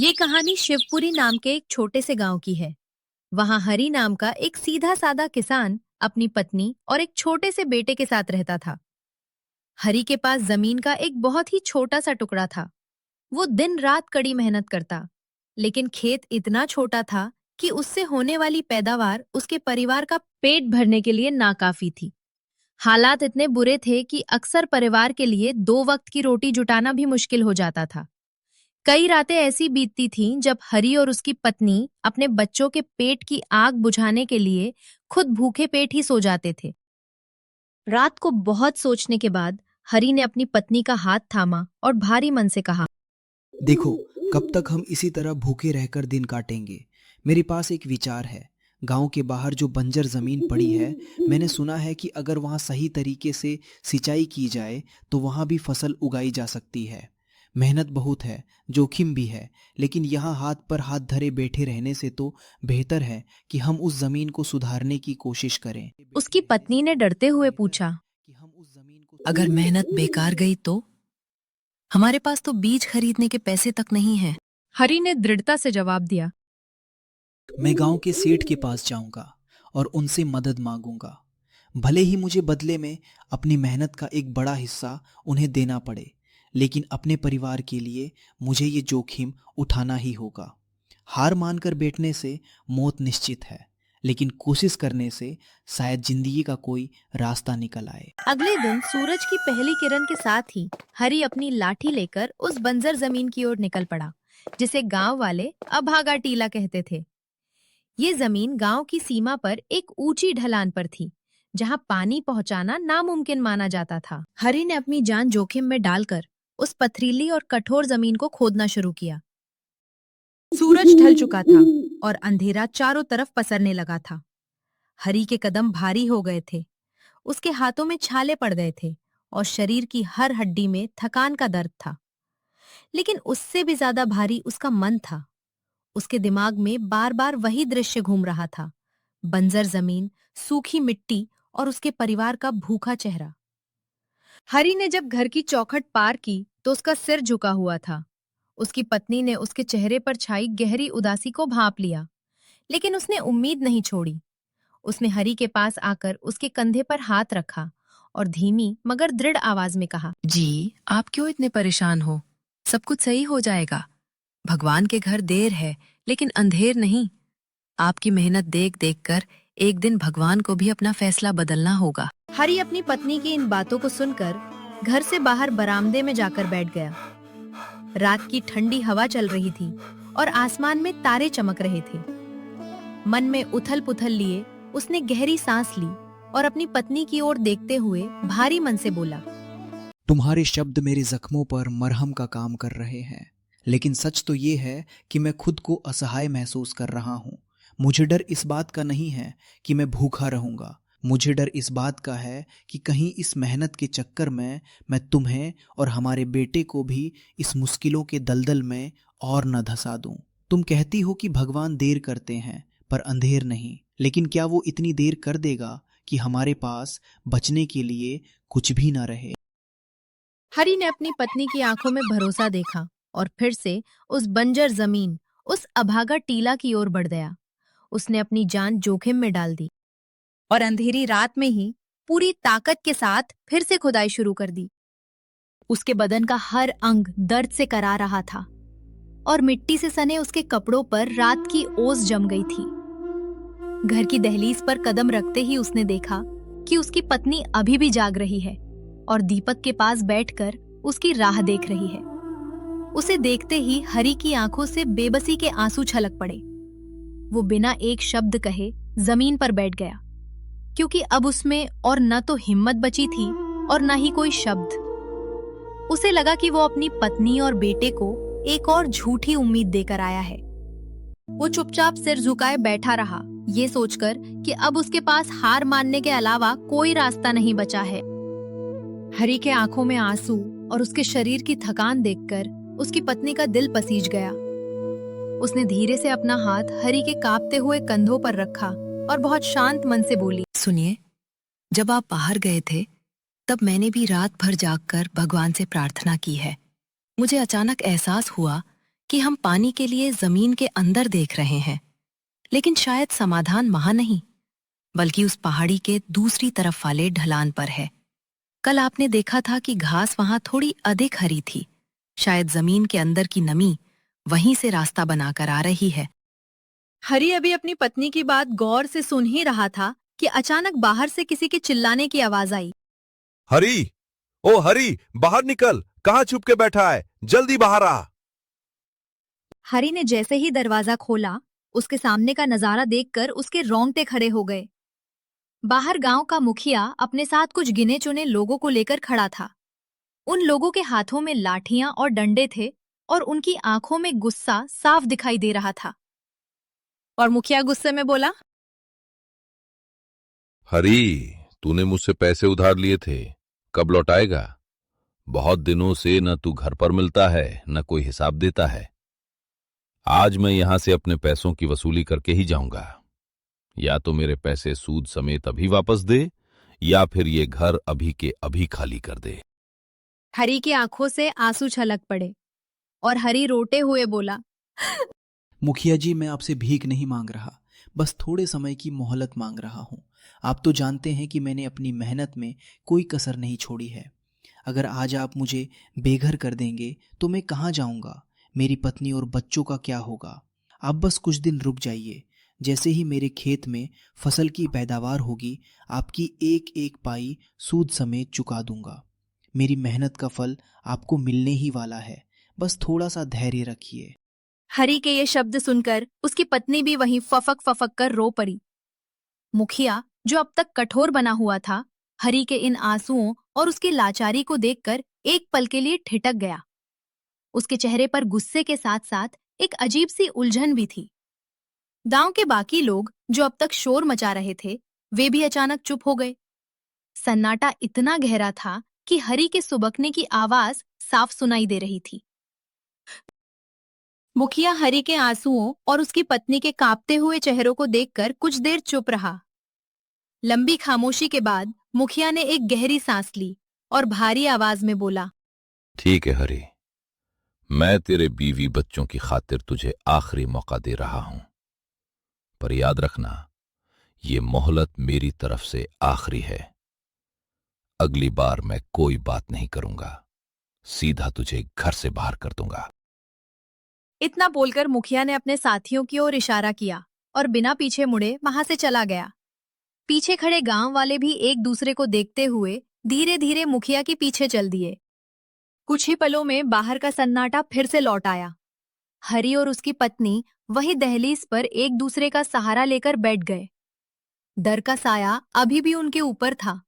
ये कहानी शिवपुरी नाम के एक छोटे से गांव की है। वहां हरि नाम का एक सीधा साधा किसान अपनी पत्नी और एक छोटे से बेटे के साथ रहता था। हरि के पास जमीन का एक बहुत ही छोटा सा टुकड़ा था। वो दिन रात कड़ी मेहनत करता, लेकिन खेत इतना छोटा था कि उससे होने वाली पैदावार उसके परिवार का पेट भरने के लिए नाकाफी थी। हालात इतने बुरे थे कि अक्सर परिवार के लिए 2 वक्त की रोटी जुटाना भी मुश्किल हो जाता था। कई रातें ऐसी बीतती थीं जब हरि और उसकी पत्नी अपने बच्चों के पेट की आग बुझाने के लिए खुद भूखे पेट ही सो जाते थे। रात को बहुत सोचने के बाद हरि ने अपनी पत्नी का हाथ थामा और भारी मन से कहा, देखो, कब तक हम इसी तरह भूखे रहकर दिन काटेंगे। मेरे पास एक विचार है। गांव के बाहर जो बंजर जमीन पड़ी है, मैंने सुना है कि अगर वहां सही तरीके से सिंचाई की जाए तो वहां भी फसल उगाई जा सकती है। मेहनत बहुत है, जोखिम भी है, लेकिन यहाँ हाथ पर हाथ धरे बैठे रहने से तो बेहतर है कि हम उस जमीन को सुधारने की कोशिश करें। उसकी पत्नी ने डरते हुए पूछा, अगर मेहनत बेकार गई तो? हमारे पास तो बीज खरीदने के पैसे तक नहीं हैं। हरि ने दृढ़ता से जवाब दिया, मैं गांव के सेठ के पास जाऊंगा और उनसे मदद मांगूंगा। भले ही मुझे बदले में अपनी मेहनत का एक बड़ा हिस्सा उन्हें देना पड़े, लेकिन अपने परिवार के लिए मुझे ये जोखिम उठाना ही होगा। हार मानकर बैठने से मौत निश्चित है, लेकिन कोशिश करने से शायद जिंदगी का कोई रास्ता निकल आए। अगले दिन सूरज की पहली किरण के साथ ही हरि अपनी लाठी लेकर उस बंजर जमीन की ओर निकल पड़ा, जिसे गांव वाले अभागा टीला कहते थे। ये जमीन गांव की सीमा पर एक ऊंची ढलान पर थी, जहां पानी पहुंचाना नामुमकिन माना जाता था। हरि ने अपनी जान जोखिम में डालकर उस पथरीली और कठोर जमीन को खोदना शुरू किया। सूरज ढल चुका था और अंधेरा चारों तरफ पसरने लगा था। हरि के कदम भारी हो गए थे, उसके हाथों में छाले पड़ गए थे और शरीर की हर हड्डी में थकान का दर्द था। लेकिन उससे भी ज्यादा भारी उसका मन था। उसके दिमाग में बार बार वही दृश्य घूम रहा था, बंजर जमीन, सूखी मिट्टी और उसके परिवार का भूखा चेहरा। हरि ने जब घर की चौखट पार की तो उसका सिर झुका हुआ था। उसकी पत्नी ने उसके चेहरे पर छाई गहरी उदासी को भांप लिया, लेकिन उसने उम्मीद नहीं छोड़ी। उसने हरि के पास आकर उसके कंधे पर हाथ रखा और धीमी मगर दृढ़ आवाज में कहा, जी, आप क्यों इतने परेशान हो? सब कुछ सही हो जाएगा। भगवान के घर देर है, लेकिन अंधेर नहीं। आपकी मेहनत देख देख कर एक दिन भगवान को भी अपना फैसला बदलना होगा। हरि अपनी पत्नी की इन बातों को सुनकर घर से बाहर बरामदे में जाकर बैठ गया। रात की ठंडी हवा चल रही थी और आसमान में तारे चमक रहे थे। मन में उथल पुथल लिए उसने गहरी सांस ली और अपनी पत्नी की ओर देखते हुए भारी मन से बोला, तुम्हारे शब्द मेरे जख्मों पर मरहम का काम कर रहे हैं, लेकिन सच तो ये है कि मैं खुद को असहाय महसूस कर रहा हूँ। मुझे डर इस बात का नहीं है कि मैं भूखा रहूंगा, मुझे डर इस बात का है कि कहीं इस मेहनत के चक्कर में मैं तुम्हें और हमारे बेटे को भी इस मुश्किलों के दलदल में और न धंसा दूं। तुम कहती हो कि भगवान देर करते हैं पर अंधेर नहीं, लेकिन क्या वो इतनी देर कर देगा कि हमारे पास बचने के लिए कुछ भी न रहे? हरि ने अपनी पत्नी की आंखों में भरोसा देखा और फिर से उस बंजर जमीन, उस अभागा टीला की ओर बढ़ गया। उसने अपनी जान जोखिम में डाल दी और अंधेरी रात में ही पूरी ताकत के साथ फिर से खुदाई शुरू कर दी। उसके बदन का हर अंग दर्द से करा रहा था और मिट्टी से सने उसके कपड़ों पर रात की ओस जम गई थी। घर की दहलीज पर कदम रखते ही उसने देखा कि उसकी पत्नी अभी भी जाग रही है और दीपक के पास बैठकर उसकी राह देख रही है। उसे देखते ही हरि की आंखों से बेबसी के आंसू छलक पड़े। वो बिना एक शब्द कहे जमीन पर बैठ गया, क्योंकि अब उसमें और न तो हिम्मत बची थी और न ही कोई शब्द। उसे लगा कि वो अपनी पत्नी और बेटे को एक और झूठी उम्मीद देकर आया है। वो चुपचाप सिर झुकाए बैठा रहा, ये सोचकर कि अब उसके पास हार मानने के अलावा कोई रास्ता नहीं बचा है। हरि के आंखों में आंसू और उसके शरीर की थकान देखकर उसकी पत्नी का दिल पसीज गया। उसने धीरे से अपना हाथ हरि के कांपते हुए कंधों पर रखा और बहुत शांत मन से बोली, सुनिए, जब आप बाहर गए थे तब मैंने भी रात भर जागकर भगवान से प्रार्थना की है। मुझे अचानक एहसास हुआ कि हम पानी के लिए जमीन के अंदर देख रहे हैं, लेकिन शायद समाधान वहां नहीं, बल्कि उस पहाड़ी के दूसरी तरफ वाले ढलान पर है। कल आपने देखा था कि घास वहां थोड़ी अधिक हरी थी। शायद जमीन के अंदर की नमी वहीं से रास्ता बनाकर आ रही है। हरी अभी अपनी पत्नी की बात गौर से सुन ही रहा था कि अचानक बाहर से किसी के चिल्लाने की आवाज आई। हरी, ओ हरी, बाहर निकल। कहाँ छुप के बैठा है? जल्दी बाहर आ। हरी ने जैसे ही दरवाजा खोला, उसके सामने का नजारा देखकर उसके रोंगटे खड़े हो गए। बाहर गांव का मुखिया अपने साथ कुछ गिने चुने लोगों को लेकर खड़ा था। उन लोगों के हाथों में लाठियां और डंडे थे और उनकी आंखों में गुस्सा साफ दिखाई दे रहा था। और मुखिया गुस्से में बोला, हरी, तूने मुझसे पैसे उधार लिए थे, कब लौटाएगा? बहुत दिनों से न तू घर पर मिलता है, न कोई हिसाब देता है। आज मैं यहां से अपने पैसों की वसूली करके ही जाऊंगा। या तो मेरे पैसे सूद समेत अभी वापस दे, या फिर ये घर अभी के अभी खाली कर दे। हरी की आंखों से आंसू छलक पड़े और हरी रोते हुए बोला, मुखिया जी, मैं आपसे भीख नहीं मांग रहा, बस थोड़े समय की मोहलत मांग रहा हूँ। आप तो जानते हैं कि मैंने अपनी मेहनत में कोई कसर नहीं छोड़ी है। अगर आज आप मुझे बेघर कर देंगे तो मैं कहाँ जाऊँगा? मेरी पत्नी और बच्चों का क्या होगा? आप बस कुछ दिन रुक जाइए। जैसे ही मेरे खेत में फसल की पैदावार होगी, आपकी एक एक पाई सूद समेत चुका दूंगा। मेरी मेहनत का फल आपको मिलने ही वाला है, बस थोड़ा सा धैर्य रखिए। हरी के ये शब्द सुनकर उसकी पत्नी भी वहीं फफक फफक कर रो पड़ी। मुखिया, जो अब तक कठोर बना हुआ था, हरी के इन आंसुओं और उसकी लाचारी को देखकर एक पल के लिए ठिठक गया। उसके चेहरे पर गुस्से के साथ साथ एक अजीब सी उलझन भी थी। गांव के बाकी लोग जो अब तक शोर मचा रहे थे, वे भी अचानक चुप हो गए। सन्नाटा इतना गहरा था कि हरी के सुबकने की आवाज साफ सुनाई दे रही थी। मुखिया हरी के आंसुओं और उसकी पत्नी के कांपते हुए चेहरों को देखकर कुछ देर चुप रहा। लंबी खामोशी के बाद मुखिया ने एक गहरी सांस ली और भारी आवाज में बोला, ठीक है हरी, मैं तेरे बीवी बच्चों की खातिर तुझे आखिरी मौका दे रहा हूं, पर याद रखना, ये मोहलत मेरी तरफ से आखिरी है। अगली बार मैं कोई बात नहीं करूंगा, सीधा तुझे घर से बाहर कर दूंगा। इतना बोलकर मुखिया ने अपने साथियों की ओर इशारा किया और बिना पीछे मुड़े वहां से चला गया। पीछे खड़े गांव वाले भी एक दूसरे को देखते हुए धीरे धीरे मुखिया के पीछे चल दिए। कुछ ही पलों में बाहर का सन्नाटा फिर से लौट आया। हरी और उसकी पत्नी वही दहलीज पर एक दूसरे का सहारा लेकर बैठ गए। डर का साया अभी भी उनके ऊपर था,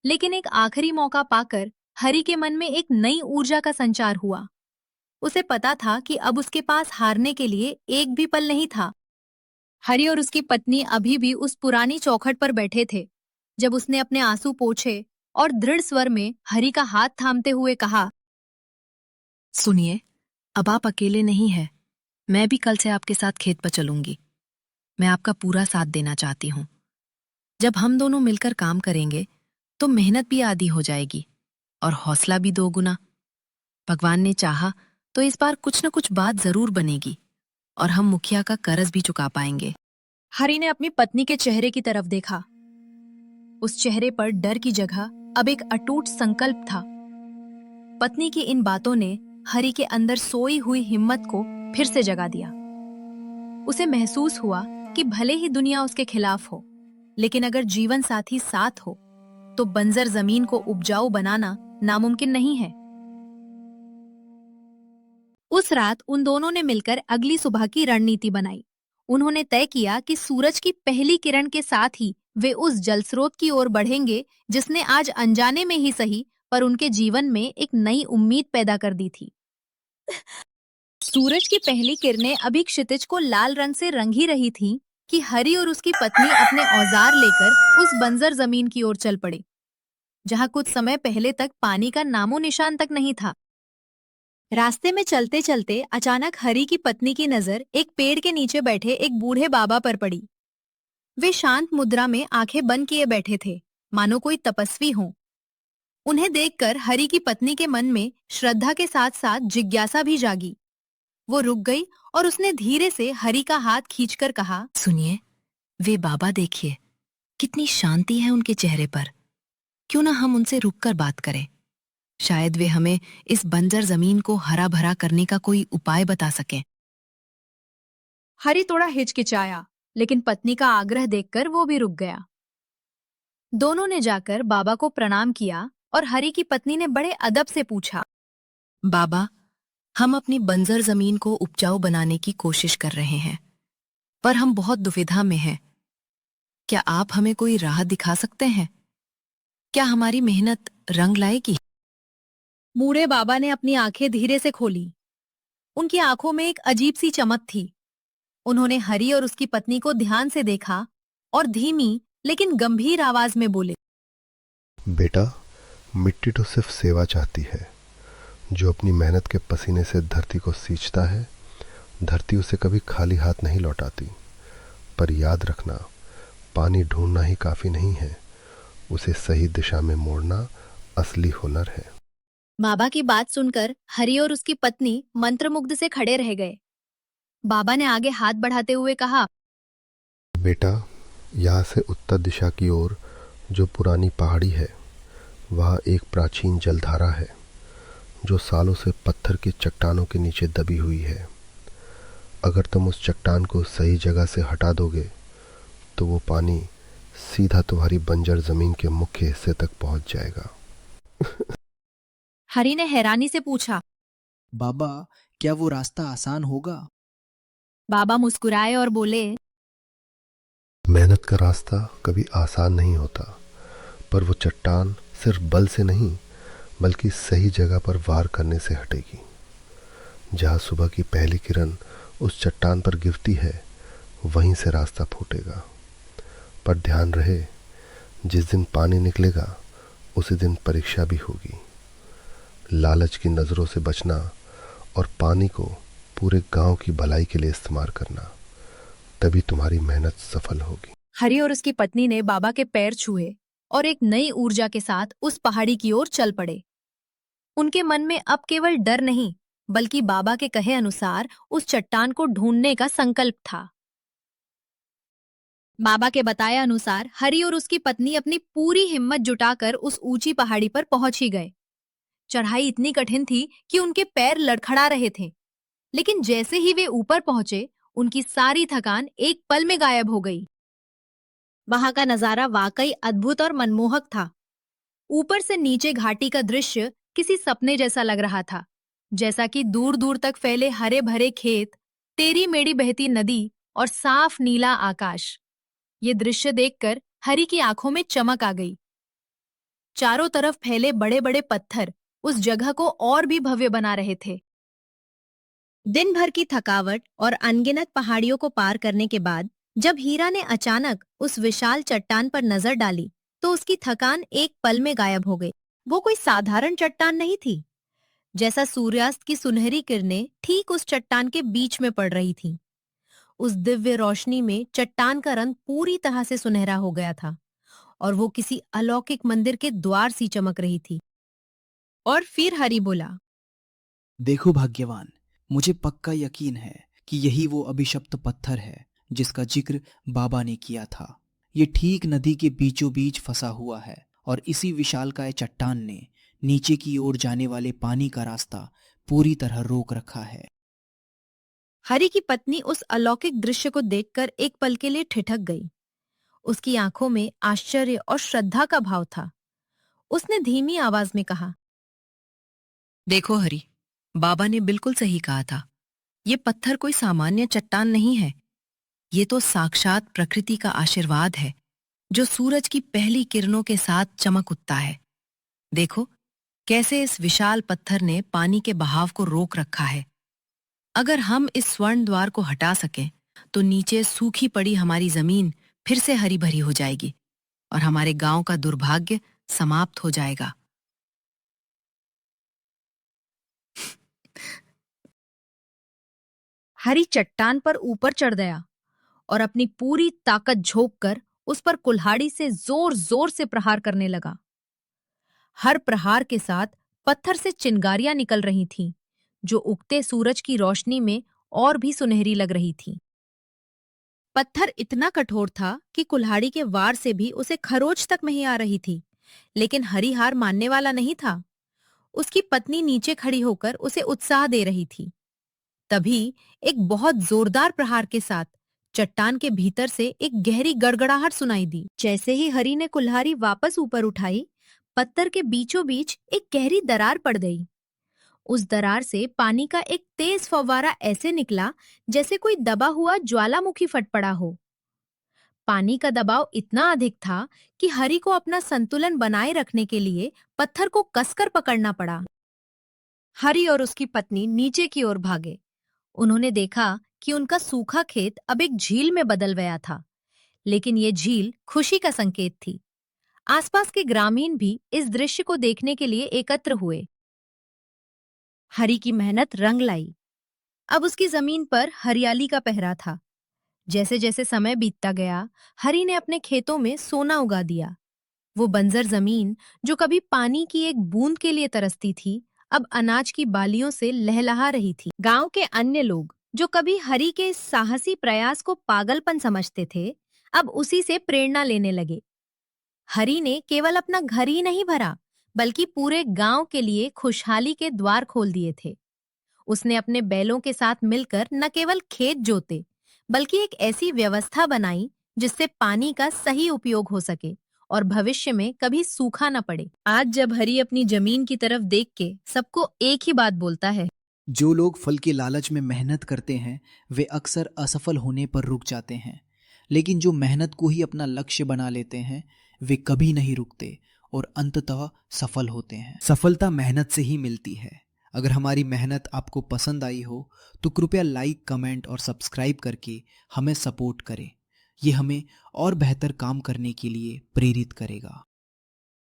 लेकिन एक आखिरी मौका पाकर हरी के मन में एक नई ऊर्जा का संचार हुआ। उसे पता था कि अब उसके पास हारने के लिए एक भी पल नहीं था। हरी और उसकी पत्नी अभी भी उस पुरानी चौखट पर बैठे थे जब उसने अपने आंसू पोंछे और दृढ़ स्वर में हरी का हाथ थामते हुए कहा, सुनिए, अब आप अकेले नहीं हैं। मैं भी कल से आपके साथ खेत पर चलूंगी। मैं आपका पूरा साथ देना चाहती हूँ। जब हम दोनों मिलकर काम करेंगे तो मेहनत भी आधी हो जाएगी और हौसला भी दोगुना। भगवान ने चाहा तो इस बार कुछ न कुछ बात जरूर बनेगी और हम मुखिया का कर्ज भी चुका पाएंगे। हरी ने अपनी पत्नी के चेहरे की तरफ देखा। उस चेहरे पर डर की जगह अब एक अटूट संकल्प था। पत्नी की इन बातों ने हरी के अंदर सोई हुई हिम्मत को फिर से जगा दिया। उसे महसूस हुआ कि भले ही दुनिया उसके खिलाफ हो, लेकिन अगर जीवन साथी साथ हो तो बंजर जमीन को उपजाऊ बनाना नामुमकिन नहीं है। उस रात उन दोनों ने मिलकर अगली सुबह की रणनीति बनाई। उन्होंने तय किया कि सूरज की पहली किरण के साथ ही वे उस जलस्रोत की ओर बढ़ेंगे जिसने आज अनजाने में ही सही पर उनके जीवन में एक नई उम्मीद पैदा कर दी थी। सूरज की पहली किरणें अभी क्षितिज को लाल रंग से रंग ही रही थीं कि हरी और उसकी पत्नी अपने औजार लेकर उस बंजर जमीन की ओर चल पड़े, जहां कुछ समय पहले तक पानी का नामो निशान तक नहीं था। रास्ते में चलते चलते अचानक हरी की पत्नी की नजर एक पेड़ के नीचे बैठे एक बूढ़े बाबा पर पड़ी। वे शांत मुद्रा में आंखें बंद किए बैठे थे, मानो कोई तपस्वी हों। उन्हें देखकर हरी की पत्नी के मन में श्रद्धा के साथ साथ जिज्ञासा भी जागी। वो रुक गई और उसने धीरे से हरी का हाथ खींचकर कहा, सुनिए, वे बाबा देखिए, कितनी शांति है उनके चेहरे पर। क्यों ना हम उनसे रुककर बात करें? शायद वे हमें इस बंजर जमीन को हरा भरा करने का कोई उपाय बता सकें। हरी थोड़ा हिचकिचाया, लेकिन पत्नी का आग्रह देखकर वो भी रुक गया। दोनों ने जाकर बाबा को प्रणाम किया और हरी की पत्नी ने बड़े अदब से पूछा, बाबा, हम अपनी बंजर जमीन को उपजाऊ बनाने की कोशिश कर रहे हैं, पर हम बहुत दुविधा में हैं। क्या आप हमें कोई राह दिखा सकते हैं? क्या हमारी मेहनत रंग लाएगी? बूढ़े बाबा ने अपनी आंखें धीरे से खोली। उनकी आंखों में एक अजीब सी चमक थी। उन्होंने हरी और उसकी पत्नी को ध्यान से देखा और धीमी लेकिन गंभीर आवाज में बोले, बेटा, मिट्टी तो सिर्फ सेवा चाहती है। जो अपनी मेहनत के पसीने से धरती को सींचता है, धरती उसे कभी खाली हाथ नहीं लौटाती। पर याद रखना, पानी ढूंढना ही काफी नहीं है, उसे सही दिशा में मोड़ना असली हुनर है। बाबा की बात सुनकर हरी और उसकी पत्नी मंत्रमुग्ध से खड़े रह गए। बाबा ने आगे हाथ बढ़ाते हुए कहा, बेटा, यहाँ से उत्तर दिशा की ओर जो पुरानी पहाड़ी है, वहाँ एक प्राचीन जलधारा है जो सालों से पत्थर की चट्टानों के नीचे दबी हुई है। अगर तुम उस चट्टान को सही जगह से हटा दोगे तो वो पानी सीधा तुम्हारी बंजर जमीन के मुख्य हिस्से तक पहुंच जाएगा। हरी ने हैरानी से पूछा, बाबा, क्या वो रास्ता आसान होगा? बाबा मुस्कुराए और बोले, मेहनत का रास्ता कभी आसान नहीं होता, पर वो चट्टान सिर्फ बल से नहीं बल्कि सही जगह पर वार करने से हटेगी। जहाँ सुबह की पहली किरण उस चट्टान पर गिरती है, वहीं से रास्ता फूटेगा। पर ध्यान रहे, जिस दिन पानी निकलेगा उसी दिन परीक्षा भी होगी। लालच की नज़रों से बचना और पानी को पूरे गांव की भलाई के लिए इस्तेमाल करना, तभी तुम्हारी मेहनत सफल होगी। हरी और उसकी पत्नी ने बाबा के पैर छुए और एक नई ऊर्जा के साथ उस पहाड़ी की ओर चल पड़े। उनके मन में अब केवल डर नहीं, बल्कि बाबा के कहे अनुसार उस चट्टान को ढूंढने का संकल्प था। बाबा के बताए अनुसार हरी और उसकी पत्नी अपनी पूरी हिम्मत जुटाकर उस ऊंची पहाड़ी पर पहुंच ही गए। चढ़ाई इतनी कठिन थी कि उनके पैर लड़खड़ा रहे थे, लेकिन जैसे ही वे ऊपर पहुंचे, उनकी सारी थकान एक पल में गायब हो गई। वहां का नजारा वाकई अद्भुत और मनमोहक था। ऊपर से नीचे घाटी का दृश्य किसी सपने जैसा लग रहा था, जैसा कि दूर दूर तक फैले हरे भरे खेत, टेढ़ी मेढ़ी बहती नदी और साफ नीला आकाश। ये दृश्य देखकर हरी की आंखों में चमक आ गई। चारों तरफ फैले बड़े बड़े पत्थर उस जगह को और भी भव्य बना रहे थे। दिन भर की थकावट और अनगिनत पहाड़ियों को पार करने के बाद जब हीरा ने अचानक उस विशाल चट्टान पर नजर डाली, तो उसकी थकान एक पल में गायब हो गई। वो कोई साधारण चट्टान नहीं थी। जैसा सूर्यास्त की सुनहरी किरणें ठीक उस चट्टान के बीच में पड़ रही थीं। उस दिव्य रोशनी में चट्टान का रंग पूरी तरह से सुनहरा हो गया था और वो किसी अलौकिक मंदिर के द्वार सी चमक रही थी। और फिर हरी बोला, देखो भाग्यवान, मुझे पक्का यकीन है कि यही वो अभिशप्त पत्थर है जिसका जिक्र बाबा ने किया था। ये ठीक नदी के बीचों बीच फंसा हुआ है और इसी विशालकाय चट्टान ने नीचे की ओर जाने वाले पानी का रास्ता पूरी तरह रोक रखा है। हरी की पत्नी उस अलौकिक दृश्य को देखकर एक पल के लिए ठिठक गई। उसकी आंखों में आश्चर्य और श्रद्धा का भाव था। उसने धीमी आवाज में कहा, देखो हरी, बाबा ने बिल्कुल सही कहा था। ये पत्थर कोई सामान्य चट्टान नहीं है। ये तो साक्षात प्रकृति का आशीर्वाद है, जो सूरज की पहली किरणों के साथ चमक उठता है। देखो कैसे इस विशाल पत्थर ने पानी के बहाव को रोक रखा है। अगर हम इस स्वर्ण द्वार को हटा सकें, तो नीचे सूखी पड़ी हमारी जमीन फिर से हरी भरी हो जाएगी और हमारे गांव का दुर्भाग्य समाप्त हो जाएगा। हरी चट्टान पर ऊपर चढ़ गया और अपनी पूरी ताकत झोंककर उस पर कुल्हाड़ी से जोर जोर से प्रहार करने लगा। हर प्रहार के साथ पत्थर से चिंगारियां निकल रही थीं, जो उगते सूरज की रोशनी में और भी सुनहरी लग रही थी। पत्थर इतना कठोर था कि कुल्हाड़ी के वार से भी उसे खरोच तक नहीं आ रही थी, लेकिन हरि हार मानने वाला नहीं था। उसकी पत्नी नीचे खड़ी होकर उसे उत्साह दे रही थी। तभी एक बहुत जोरदार प्रहार के साथ चट्टान के भीतर से एक गहरी गड़गड़ाहट सुनाई दी। जैसे ही हरि ने कुल्हाड़ी वापस ऊपर उठाई, पत्थर के बीचों बीच एक गहरी दरार पड़ गई। उस दरार से पानी का एक तेज फव्वारा ऐसे निकला जैसे कोई दबा हुआ ज्वालामुखी फट पड़ा हो। पानी का दबाव इतना अधिक था कि हरि को अपना संतुलन बनाए रखने के लिए पत्थर को कसकर पकड़ना पड़ा। हरि और उसकी पत्नी नीचे की ओर भागे। उन्होंने देखा कि उनका सूखा खेत अब एक झील में बदल गया था, लेकिन ये झील खुशी का संकेत थी। आसपास के ग्रामीण भी इस दृश्य को देखने के लिए एकत्र हुए। हरि की मेहनत रंग लाई। अब उसकी जमीन पर हरियाली का पहरा था। जैसे जैसे समय बीतता गया, हरि ने अपने खेतों में सोना उगा दिया। वो बंजर जमीन जो कभी पानी की एक बूंद के लिए तरसती थी, अब अनाज की बालियों से लहलहा रही थी। गांव के अन्य लोग जो कभी हरि के इस साहसी प्रयास को पागलपन समझते थे, अब उसी से प्रेरणा लेने लगे। हरि ने केवल अपना घर ही नहीं भरा, बल्कि पूरे गांव के लिए खुशहाली के द्वार खोल दिए थे। उसने अपने बैलों के साथ मिलकर न केवल खेत जोते, बल्कि एक ऐसी व्यवस्था बनाई जिससे पानी का सही उपयोग हो सके और भविष्य में कभी सूखा न पड़े। आज जब हरि अपनी जमीन की तरफ देख के सबको एक ही बात बोलता है, जो लोग फल के लालच में मेहनत करते हैं वे अक्सर असफल होने पर रुक जाते हैं, लेकिन जो मेहनत को ही अपना लक्ष्य बना लेते हैं वे कभी नहीं रुकते और अंततः सफल होते हैं। सफलता मेहनत से ही मिलती है। अगर हमारी मेहनत आपको पसंद आई हो तो कृपया लाइक, कमेंट और सब्सक्राइब करके हमें सपोर्ट करें। ये हमें और बेहतर काम करने के लिए प्रेरित करेगा।